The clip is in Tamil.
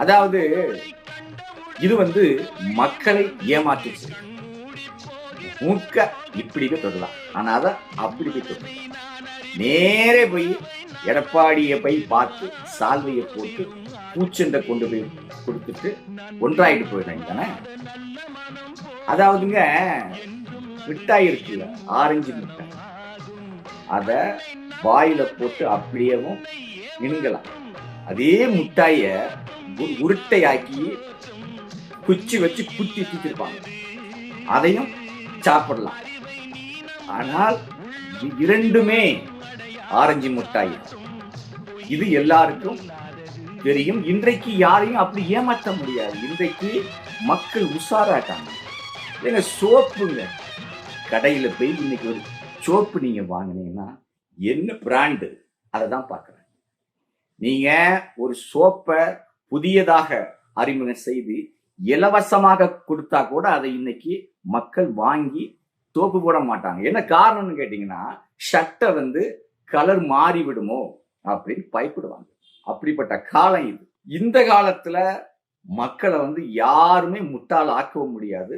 அதாவது இது மக்களை ஏமாற்றி மூக்க இப்படி போய் தொடலாம். ஆனா அதை அப்படி போய் தொடலாம். நேரே போய் எடப்பாடியை போய் பார்த்து சால்வையை போட்டு பூச்செண்டை கொண்டு போய் கொடுத்துட்டு ஒன்றாயிட்டு போயிடுறாங்க தானே. அதாவதுங்க மிட்டாய் இருக்குல்ல, ஆரஞ்சு மிட்டாய், அத வாயில போட்டு அப்படியேவும் விழுங்கலாம். அதே முட்டாய உருட்டையாக்கி குச்சி வச்சு குத்தி தூக்கிருப்பாங்க, அதையும் சாப்பிடலாம். ஆனால் இரண்டுமே ஆரஞ்சு மிட்டாய். இது எல்லாருக்கும் தெரியும். இன்றைக்கு யாரையும் அப்படி ஏமாற்ற முடியாது. இன்றைக்கு மக்கள் உஷாராட்டாங்க. ஏங்க சோப்புங்க, கடையில போய் இன்னைக்கு ஒரு சோப்பு நீங்க வாங்கினீங்கன்னா என்ன பிராண்டு அதை தான் பார்க்குறேன். நீங்க ஒரு சோப்பை புதியதாக அறிமுகம் செய்து இலவசமாக கொடுத்தா கூட அதை இன்னைக்கு மக்கள் வாங்கி சோப்பு போட மாட்டாங்க. என்ன காரணம்னு கேட்டீங்கன்னா, ஷர்ட்டை கலர் மாறி விடுமோ அப்படின்னு பயப்படுவாங்க. அப்படிப்பட்ட காலம் இது. இந்த காலத்துல மக்களை யாருமே முட்டாள் ஆக்கவும் முடியாது.